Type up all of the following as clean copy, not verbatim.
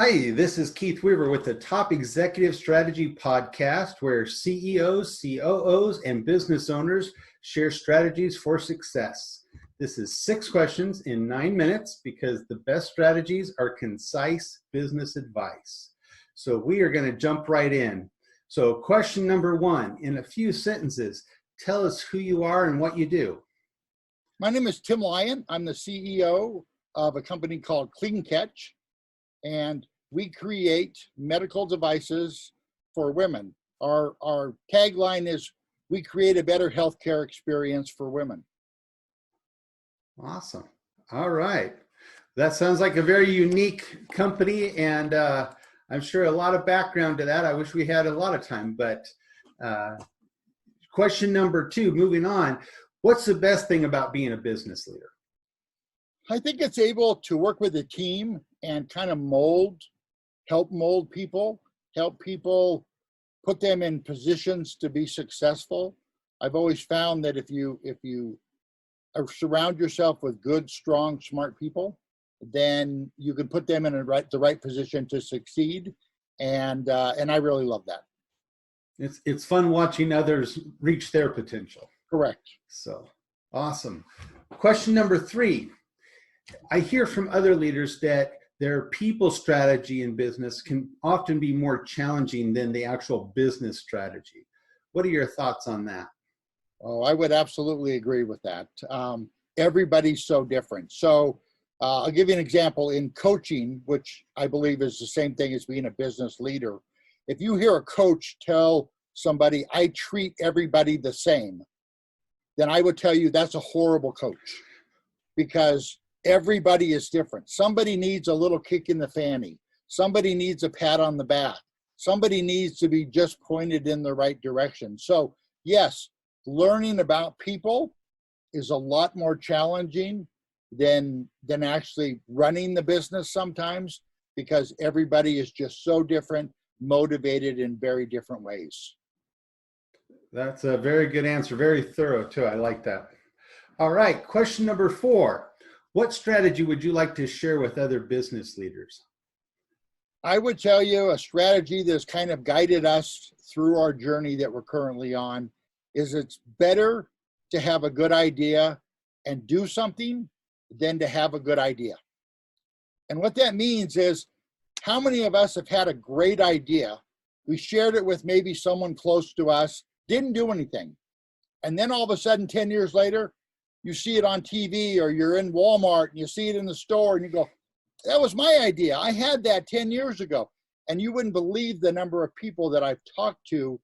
Hi, this is Keith Weaver with the Top Executive Strategy Podcast, where CEOs, COOs, and business owners share strategies for success. This is 6 questions in 9 minutes because the best strategies are concise business advice. So we are going to jump right in. So question number 1, in a few sentences, tell us who you are and what you do. My name is Tim Lyon. I'm the CEO of a company called Clean Catch, and we create medical devices for women. Our tagline is, we create a better healthcare experience for women. Awesome. All right. That sounds like a very unique company, and I'm sure a lot of background to that. I wish we had a lot of time, but question number 2, moving on. What's the best thing about being a business leader? I think it's able to work with a team and kind of help mold people, help people, put them in positions to be successful. I've always found that if you surround yourself with good, strong, smart people, then you can put them in the right position to succeed. And I really love that. It's fun watching others reach their potential. Correct. So awesome. Question number 3. I hear from other leaders that their people strategy in business can often be more challenging than the actual business strategy. What are your thoughts on that? Oh, I would absolutely agree with that. Everybody's so different. So I'll give you an example in coaching, which I believe is the same thing as being a business leader. If you hear a coach tell somebody, I treat everybody the same, then I would tell you that's a horrible coach, because everybody is different. Somebody needs a little kick in the fanny. Somebody needs a pat on the back. Somebody needs to be just pointed in the right direction. So yes, learning about people is a lot more challenging than actually running the business sometimes, because everybody is just so different, motivated in very different ways. That's a very good answer. Very thorough too. I like that. All right. Question number 4. What strategy would you like to share with other business leaders? I would tell you a strategy that's kind of guided us through our journey that we're currently on is, it's better to have a good idea and do something than to have a good idea. And what that means is, how many of us have had a great idea? We shared it with maybe someone close to us, didn't do anything. And then all of a sudden, 10 years later, you see it on TV, or you're in Walmart and you see it in the store and you go, that was my idea. I had that 10 years ago. And you wouldn't believe the number of people that I've talked to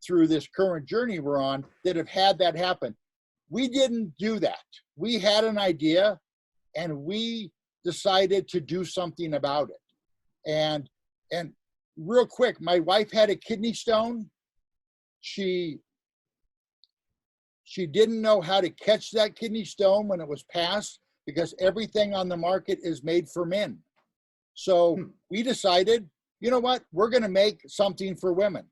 through this current journey we're on that have had that happen. We didn't do that. We had an idea and we decided to do something about it. And real quick, my wife had a kidney stone. She didn't know how to catch that kidney stone when it was passed, because everything on the market is made for men. So we decided, you know what, we're going to make something for women.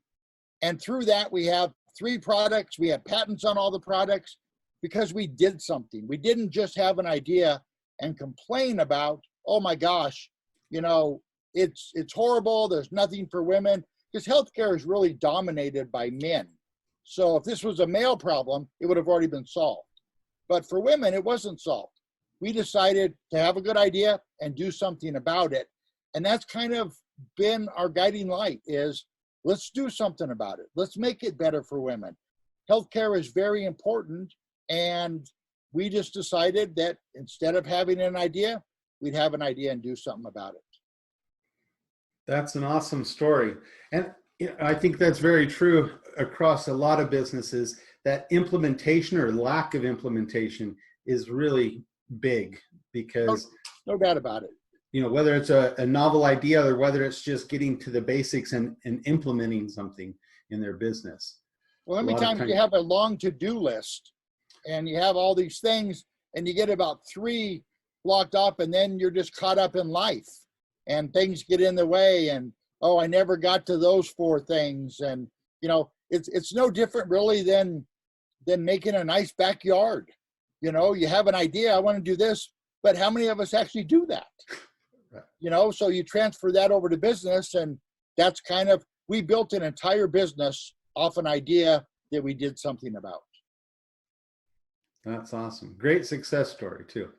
And through that, we have 3 products. We have patents on all the products because we did something. We didn't just have an idea and complain about, oh my gosh, it's horrible. There's nothing for women, because healthcare is really dominated by men. So if this was a male problem, it would have already been solved. But for women, it wasn't solved. We decided to have a good idea and do something about it. And that's kind of been our guiding light, is let's do something about it. Let's make it better for women. Healthcare is very important. And we just decided that instead of having an idea, we'd have an idea and do something about it. That's an awesome story. And I think that's very true across a lot of businesses, that implementation or lack of implementation is really big, because no doubt about it. Whether it's a novel idea or whether it's just getting to the basics and implementing something in their business. Well, how many times you have a long to-do list and you have all these things and you get about 3 blocked up, and then you're just caught up in life and things get in the way, and oh, I never got to those 4 things. And, it's no different really than making a nice backyard. You have an idea, I want to do this, but how many of us actually do that? Right. So you transfer that over to business, and that's we built an entire business off an idea that we did something about. That's awesome. Great success story too.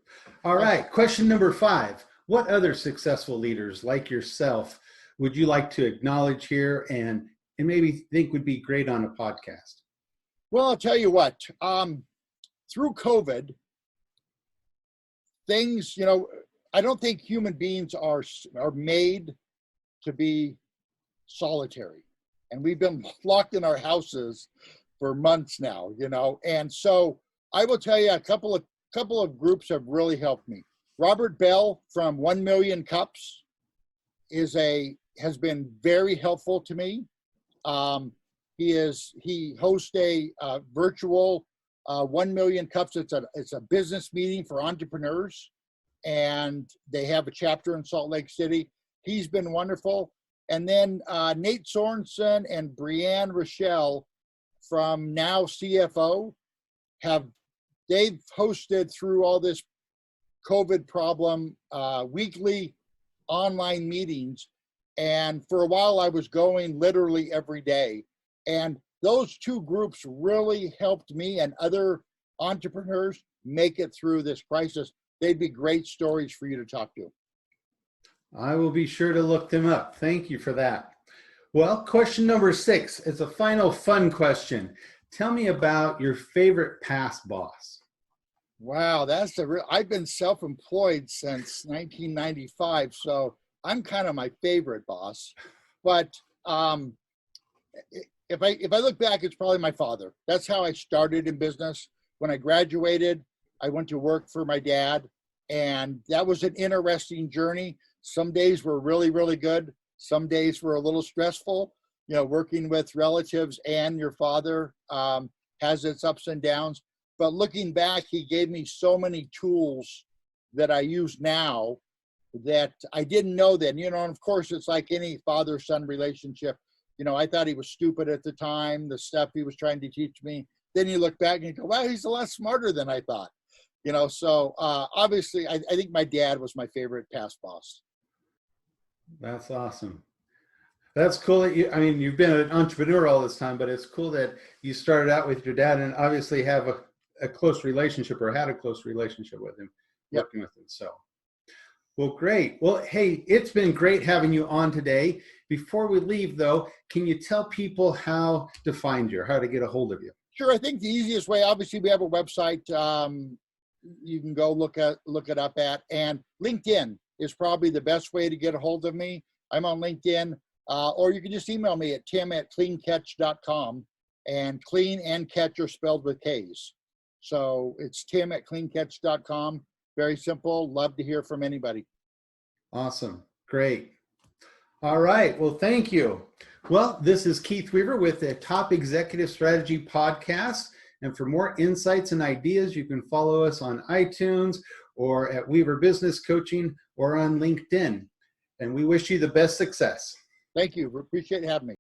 All right. Question number 5. What other successful leaders like yourself would you like to acknowledge here and maybe think would be great on a podcast? Well, I'll tell you what, through COVID, things, I don't think human beings are made to be solitary. And we've been locked in our houses for months now, and so I will tell you a couple of groups have really helped me. Robert Bell from 1 Million Cups has been very helpful to me. He hosts a virtual 1 Million Cups. It's a business meeting for entrepreneurs, and they have a chapter in Salt Lake City. He's been wonderful. And then Nate Sorensen and Brianne Rochelle from Now CFO they've hosted through all this COVID problem weekly online meetings. And for a while I was going literally every day. And those two groups really helped me and other entrepreneurs make it through this crisis. They'd be great stories for you to talk to. I will be sure to look them up. Thank you for that. Well, question number 6 is a final fun question. Tell me about your favorite past boss. Wow, I've been self-employed since 1995, so I'm kind of my favorite boss. But if I look back, it's probably my father. That's how I started in business. When I graduated, I went to work for my dad, and that was an interesting journey. Some days were really, really good. Some days were a little stressful. Working with relatives and your father has its ups and downs. But looking back, he gave me so many tools that I use now that I didn't know then. And of course, it's like any father-son relationship. I thought he was stupid at the time, the stuff he was trying to teach me. Then you look back and you go, wow, he's a lot smarter than I thought. So obviously, I think my dad was my favorite past boss. That's awesome. That's cool that you've been an entrepreneur all this time, but it's cool that you started out with your dad and obviously have a close relationship or had a close relationship with him, working with him. So, well, great. Well, hey, it's been great having you on today. Before we leave though, can you tell people how to find you or how to get a hold of you? Sure. I think the easiest way, obviously we have a website, you can go look it up at, and LinkedIn is probably the best way to get a hold of me. I'm on LinkedIn, or you can just email me at tim@cleancatch.com, and clean and catch are spelled with K's. So it's tim@cleancatch.com. Very simple. Love to hear from anybody. Awesome. Great. All right. Well, thank you. Well, this is Keith Weaver with the Top Executive Strategy Podcast. And for more insights and ideas, you can follow us on iTunes or at Weaver Business Coaching or on LinkedIn. And we wish you the best success. Thank you. Appreciate having me.